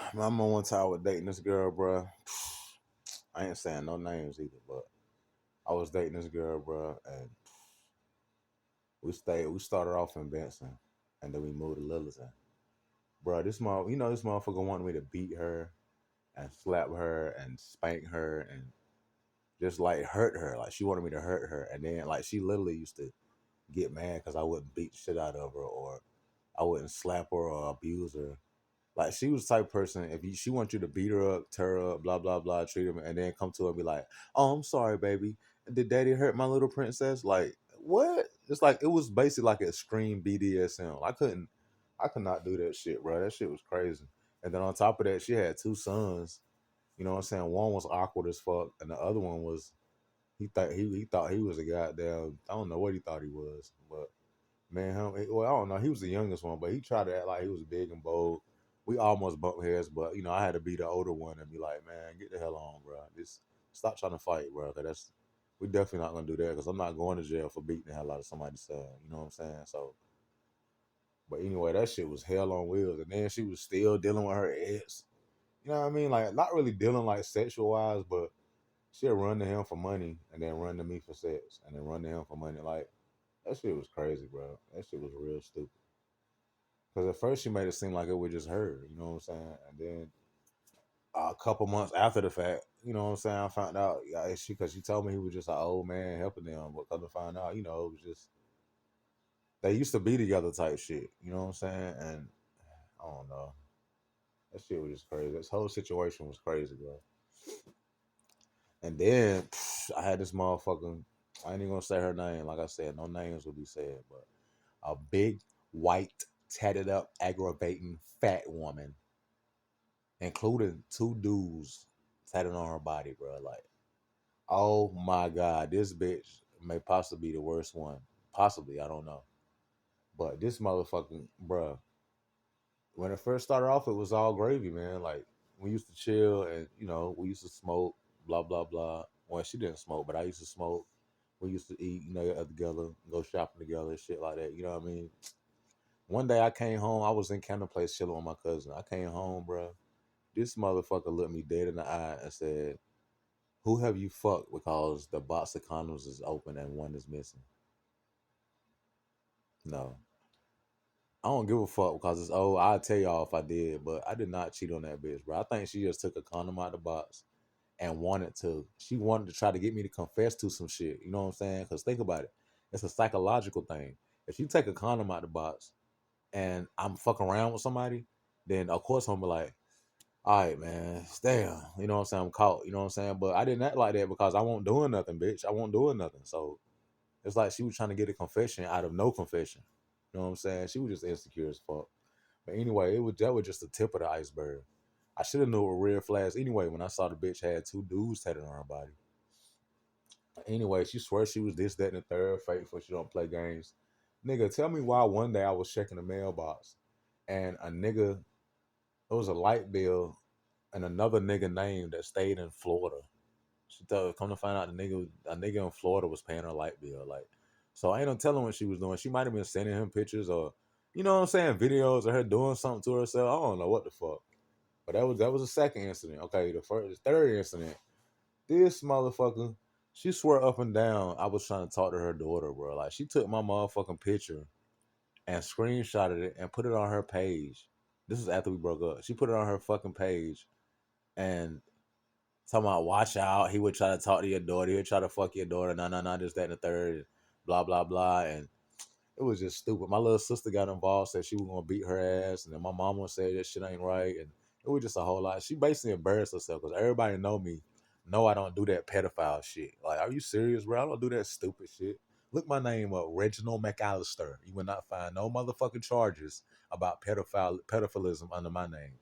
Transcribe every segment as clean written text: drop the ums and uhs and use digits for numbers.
I remember one time I was dating this girl, bro. I ain't saying no names either, but I was dating this girl, bro, and we started off in Benson, and then we moved to Littleton. Bro, this motherfucker wanted me to beat her and slap her and spank her and just like hurt her. Like she wanted me to hurt her, and then like she literally used to get mad because I wouldn't beat the shit out of her or I wouldn't slap her or abuse her. Like she was the type of person she wants you to beat her up, tear her up, blah blah blah, treat her, and then come to her and be like, "Oh, I'm sorry, baby. Did Daddy hurt my little princess?" Like what? It's like it was basically like extreme BDSM. I could not do that shit, bro. That shit was crazy. And then on top of that, she had two sons. You know what I'm saying? One was awkward as fuck, and the other one was he thought he was a goddamn. I don't know what he thought he was, but man, well, I don't know. He was the youngest one, but he tried to act like he was big and bold. We almost bumped heads, but I had to be the older one and be like, man, get the hell on, bro. Just stop trying to fight, bro. Cause we definitely not gonna do that. Cause I'm not going to jail for beating the hell out of somebody's son. You know what I'm saying? So, but anyway, that shit was hell on wheels. And then she was still dealing with her ex. You know what I mean? Like not really dealing like sexual wise, but she'll run to him for money and then run to me for sex and then run to him for money. Like that shit was crazy, bro. That shit was real stupid. Because at first she made it seem like it was just her, you know what I'm saying? And then a couple months after the fact, you know what I'm saying, I found out, yeah, because she told me he was just an old man helping them. But come to find out, it was just, they used to be together type shit, you know what I'm saying? And I don't know. That shit was just crazy. This whole situation was crazy, bro. And then I had this motherfucking, I ain't even gonna say her name. Like I said, no names will be said, but a big, white, tatted up, aggravating, fat woman including two dudes tatted on her body, bro. Like, oh my god, this bitch may possibly be the worst one. Possibly, I don't know. But this motherfucking bro, when it first started off, it was all gravy, man. Like we used to chill and we used to smoke, blah blah blah. Well, she didn't smoke, but I used to smoke. We used to eat, together, go shopping together, shit like that. You know what I mean? One day I came home, I was in Canada Place chilling with my cousin. I came home, bro. This motherfucker looked me dead in the eye and said, "Who have you fucked because the box of condoms is open and one is missing?" No. I don't give a fuck because it's old. I'll tell y'all if I did, but I did not cheat on that bitch, bro. I think she just took a condom out of the box and she wanted to try to get me to confess to some shit. You know what I'm saying? Because think about it. It's a psychological thing. If you take a condom out of the box and I'm fucking around with somebody, then of course I'm gonna be like, all right, man, damn. You know what I'm saying? I'm caught. You know what I'm saying? But I didn't act like that because I won't doing nothing, bitch. I won't doing nothing. So it's like she was trying to get a confession out of no confession. You know what I'm saying? She was just insecure as fuck. But anyway, that was just the tip of the iceberg. I should have knew it were red flags anyway when I saw the bitch had two dudes tatted on her body. Anyway, she swears she was this, that, and the third, faithful. She don't play games. Nigga, tell me why one day I was checking the mailbox and it was a light bill and another nigga name that stayed in Florida. She thought, come to find out, a nigga in Florida was paying her light bill. Like, so I ain't no telling what she was doing. She might have been sending him pictures or, you know what I'm saying, videos of her doing something to herself. I don't know what the fuck. But that was the second incident. Okay, the third incident. This motherfucker, she swore up and down I was trying to talk to her daughter, bro. Like, she took my motherfucking picture and screenshotted it and put it on her page. This was after we broke up. She put it on her fucking page and talking about watch out. He would try to talk to your daughter. He would try to fuck your daughter. No, no, no, this, that, and the third. Blah, blah, blah. And it was just stupid. My little sister got involved, said she was gonna beat her ass, and then my mama said that shit ain't right, and it was just a whole lot. She basically embarrassed herself because everybody know me. No, I don't do that pedophile shit. Like, are you serious, bro? I don't do that stupid shit. Look my name up, Reginald McAllister. You will not find no motherfucking charges about pedophilism under my name,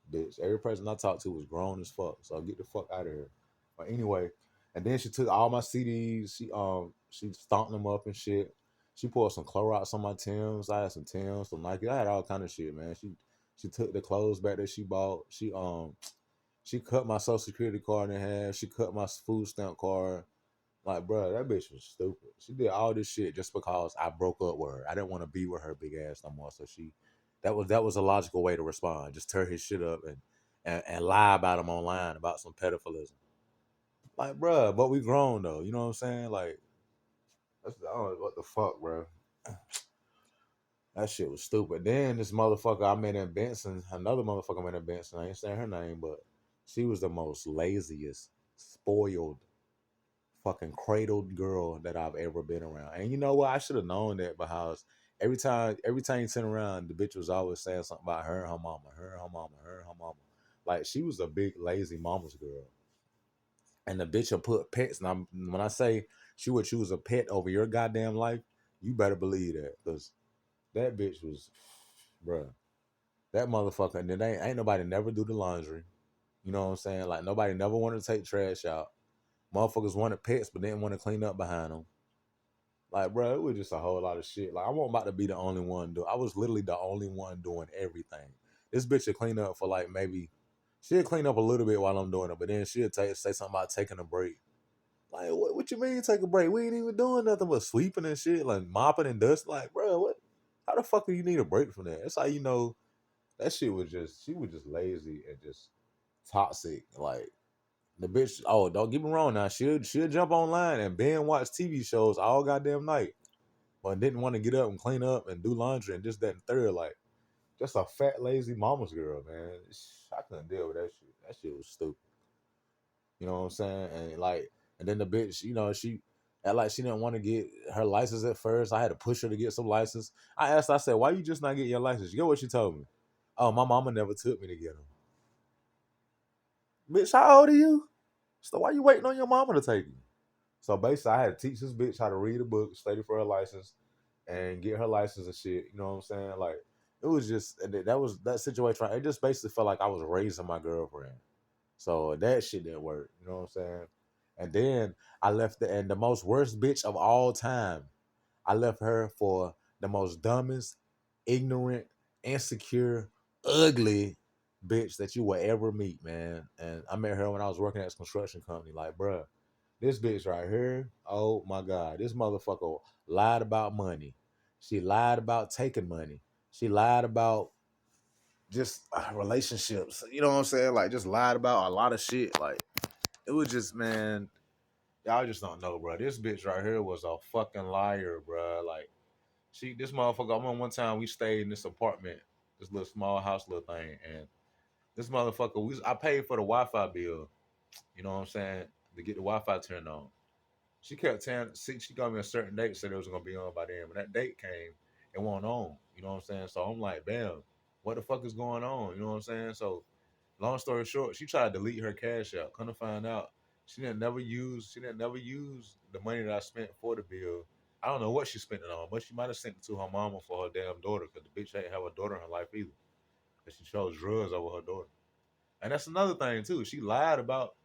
bitch. Every person I talked to was grown as fuck. So get the fuck out of here. But anyway, and then she took all my CDs. She stomped them up and shit. She poured some Clorox on my Timbs. I had some Timbs, some Nike. I had all kind of shit, man. She took the clothes back that she bought. She cut my social security card in half. She cut my food stamp card. Like, bro, that bitch was stupid. She did all this shit just because I broke up with her. I didn't want to be with her big ass no more. So she That was a logical way to respond. Just tear his shit up and lie about him online about some pedophilism. Like, bruh, but we grown though. You know what I'm saying? Like, I don't know what the fuck, bro. That shit was stupid. Then this motherfucker I met in Benson, another motherfucker I met in Benson. I ain't saying her name, but she was the most laziest, spoiled, fucking cradled girl that I've ever been around. And you know what? I should have known that because every time you turn around, the bitch was always saying something about her and her mama, her and her mama, her and her mama. Like she was a big lazy mama's girl. And the bitch will put pets. And when I say she would choose a pet over your goddamn life, you better believe that. Because that bitch was, bruh, that motherfucker. And then ain't nobody never do the laundry. You know what I'm saying? Like nobody never wanted to take trash out. Motherfuckers wanted pets, but didn't want to clean up behind them. Like, bro, it was just a whole lot of shit. Like, I wasn't about to be the only one I was literally the only one doing everything. This bitch would clean up for like maybe she'll clean up a little bit while I'm doing it, but then she'll say something about taking a break. Like, what you mean take a break? We ain't even doing nothing but sweeping and shit, like mopping and dust. Like, bro, what? How the fuck do you need a break from that? That's how you know that shit was just she was just lazy and just toxic. Like the bitch. Oh, don't get me wrong. Now she'll jump online and binge watch TV shows all goddamn night, but didn't want to get up and clean up and do laundry and just that and third. Like just a fat lazy mama's girl, man. I couldn't deal with that shit. That shit was stupid. You know what I'm saying? And like, and then the bitch, she act like she didn't want to get her license at first. I had to push her to get some license. I asked, I said, why you just not get your license? You know what she told me? Oh, my mama never took me to get them. Bitch, how old are you? So why you waiting on your mama to take you? So basically, I had to teach this bitch how to read a book, study for her license, and get her license and shit. You know what I'm saying? Like, it was just that was that situation. It just basically felt like I was raising my girlfriend. So that shit didn't work. You know what I'm saying? And then I left and the most worst bitch of all time. I left her for the most dumbest, ignorant, insecure, ugly bitch that you will ever meet, man. And I met her when I was working at this construction company. Like, bruh, this bitch right here, oh my God, this motherfucker lied about money. She lied about taking money. She lied about just relationships. You know what I'm saying? Like, just lied about a lot of shit. Like, it was just, man, y'all just don't know, bro. This bitch right here was a fucking liar, bro. Like, this motherfucker. I remember one time we stayed in this apartment, this little small house, little thing, and this motherfucker, I paid for the Wi-Fi bill. You know what I'm saying? To get the Wi-Fi turned on. She kept telling, she got me a certain date, said it was gonna be on by then. When that date came, it wasn't on. You know what I'm saying? So I'm like, bam, what the fuck is going on? You know what I'm saying? So long story short, she tried to delete her cash out. Couldn't find out she didn't never use the money that I spent for the bill. I don't know what she spent it on, but she might have sent it to her mama for her damn daughter because the bitch ain't have a daughter in her life either. Because she chose drugs over her daughter. And that's another thing too. She lied about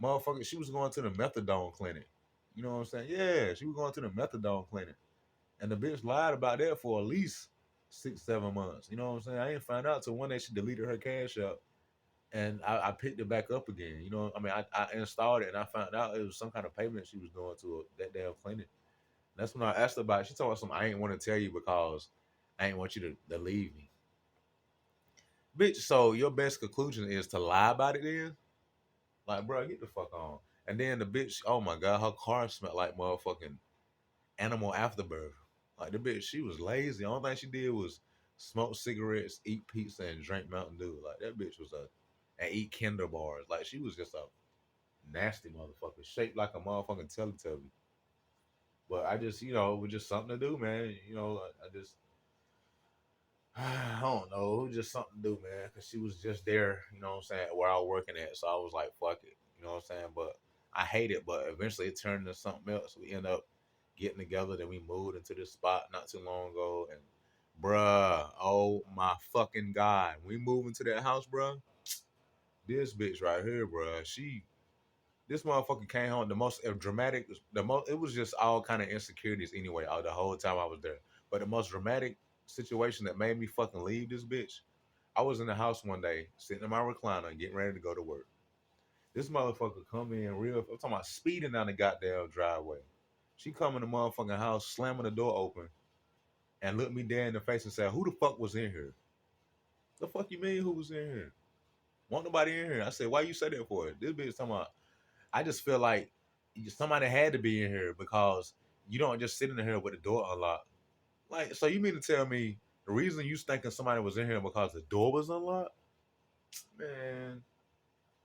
motherfucker. She was going to the methadone clinic. You know what I'm saying? Yeah, she was going to the methadone clinic. And the bitch lied about that for at least 6, 7 months. You know what I'm saying? I ain't find out till one day she deleted her cash out and I picked it back up again. You know, I mean, I installed it and I found out it was some kind of payment she was doing to that damn clinic. And that's when I asked her about it. She told me something I ain't want to tell you because I ain't want you to leave me. Bitch, so your best conclusion is to lie about it then? Like, bro, get the fuck on. And then the bitch, oh my God, her car smelled like motherfucking animal afterbirth. Like the bitch, she was lazy. The only thing she did was smoke cigarettes, eat pizza, and drink Mountain Dew. Like that bitch was and eat Kinder bars. Like she was just a nasty motherfucker, shaped like a motherfucking Teletubby. But I just, it was just something to do, man. I just, I don't know, it was just something to do, man. Cause she was just there, you know what I'm saying, where I was working at. So I was like, fuck it, you know what I'm saying. But I hate it. But eventually it turned into something else. We end up getting together. Then we moved into this spot not too long ago, and bruh, oh my fucking God, we moved into that house, bruh. This bitch right here, bruh, this motherfucker came home the most dramatic, it was just all kind of insecurities anyway, all the whole time I was there. But the most dramatic situation that made me fucking leave this bitch, I was in the house one day, sitting in my recliner, getting ready to go to work. This motherfucker come in I'm talking about speeding down the goddamn driveway. She come in the motherfucking house, slamming the door open, and looked me dead in the face and said, "Who the fuck was in here?" The fuck you mean who was in here? Want nobody in here. I said, why you say that for? This bitch talking about, I just feel like somebody had to be in here because you don't just sit in here with the door unlocked. Like, so you mean to tell me the reason you thinking somebody was in here because the door was unlocked? Man.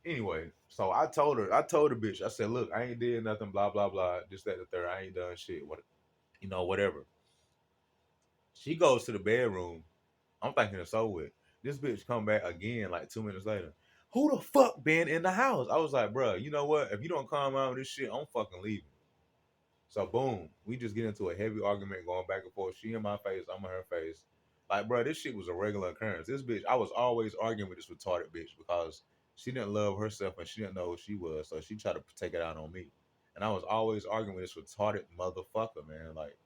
Anyway, so I told the bitch, I said, look, I ain't did nothing, blah, blah, blah, this, that, the third. I ain't done shit. What whatever. She goes to the bedroom. I'm thinking it's over with. This bitch come back again like 2 minutes later. Who the fuck been in the house? I was like, bro, you know what? If you don't calm down with this shit, I'm fucking leaving. So boom, we just get into a heavy argument going back and forth. She in my face, I'm in her face. Like, bro, this shit was a regular occurrence. This bitch, I was always arguing with this retarded bitch because she didn't love herself and she didn't know who she was. So she tried to take it out on me. And I was always arguing with this retarded motherfucker, man. Like,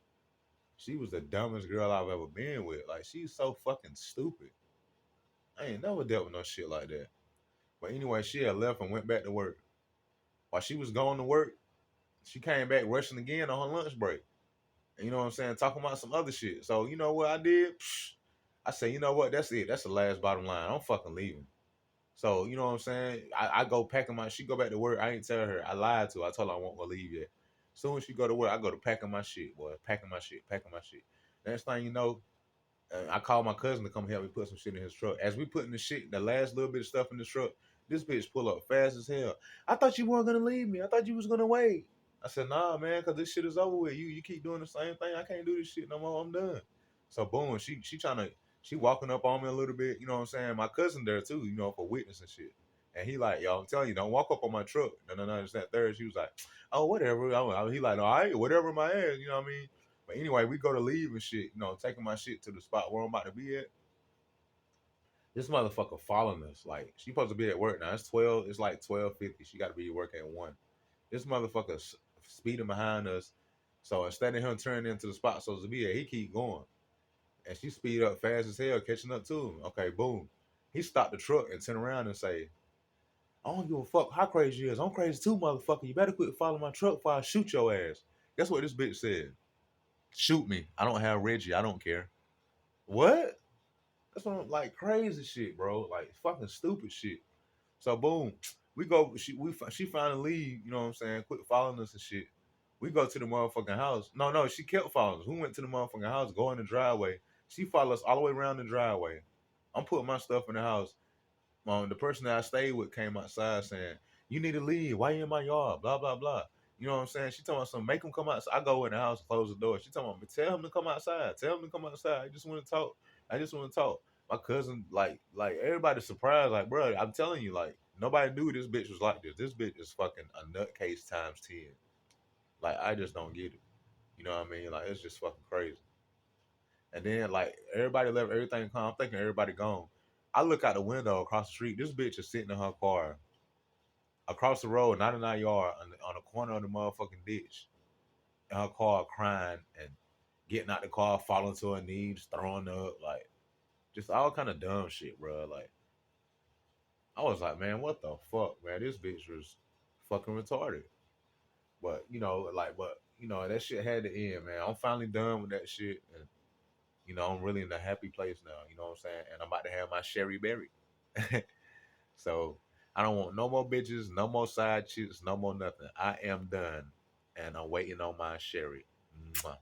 she was the dumbest girl I've ever been with. Like, she's so fucking stupid. I ain't never dealt with no shit like that. But anyway, she had left and went back to work. While she was going to work, she came back rushing again on her lunch break. And you know what I'm saying? Talking about some other shit. So you know what I did? I said, you know what? That's it. That's the last bottom line. I'm fucking leaving. So you know what I'm saying? I go packing my. She go back to work. I ain't tell her. I lied to her. I told her I won't go leave yet. Soon as she go to work, I go to packing my shit, boy. Packing my shit. Packing my shit. Next thing you know, I called my cousin to come help me put some shit in his truck. As we putting the shit, the last little bit of stuff in the truck, this bitch pull up fast as hell. I thought you weren't gonna leave me. I thought you was gonna wait. I said, nah, man, cause this shit is over with. You keep doing the same thing. I can't do this shit no more. I'm done. So boom, she trying to she walking up on me a little bit. You know what I'm saying? My cousin there too. You know, for witness and shit. And he like, yo, I'm telling you, don't walk up on my truck. No, it's that third. She was like, oh, whatever. He like, no, I ain't whatever my ass. You know what I mean? But anyway, we go to leave and shit, you know, taking my shit to the spot where I'm about to be at. This motherfucker following us. Like, she supposed to be at work now. It's 12, it's like 12:50. She got to be at work at 1. This motherfucker speeding behind us. So instead of him turning into the spot supposed to be at, he keep going. And she speed up fast as hell, catching up to him. Okay, boom. He stopped the truck and turn around and say, I don't give a fuck how crazy you is. I'm crazy too, motherfucker. You better quit following my truck before I shoot your ass. Guess what this bitch said? Shoot me. I don't have Reggie. I don't care. What? That's what I'm like crazy shit, bro. Like fucking stupid shit. So boom, we go. She finally leave. You know what I'm saying? Quit following us and shit. We go to the motherfucking house. No, she kept following us. We went to the motherfucking house, go in the driveway. She followed us all the way around the driveway. I'm putting my stuff in the house. The person that I stayed with came outside saying, "You need to leave. Why you in my yard? Blah blah blah." You know what I'm saying? She talking about something. Make him come outside. I go in the house, close the door. She talking about, tell him to come outside. Tell him to come outside. I just want to talk. I just want to talk. My cousin, like everybody's surprised. Like, bro, I'm telling you, like nobody knew this bitch was like this. This bitch is fucking a nutcase times 10. Like, I just don't get it. You know what I mean? Like, it's just fucking crazy. And then like everybody left everything calm. I'm thinking everybody gone. I look out the window across the street. This bitch is sitting in her car across the road, not in our yard, on the corner of the motherfucking ditch, in her car crying and getting out the car, falling to her knees, throwing up, like just all kind of dumb shit, bro. Like I was like, man, what the fuck, man? This bitch was fucking retarded. But that shit had to end, man. I'm finally done with that shit, and I'm really in a happy place now. You know what I'm saying? And I'm about to have my Sherry Berry. So I don't want no more bitches, no more side chicks, no more nothing. I am done, and I'm waiting on my Sherry. Mwah.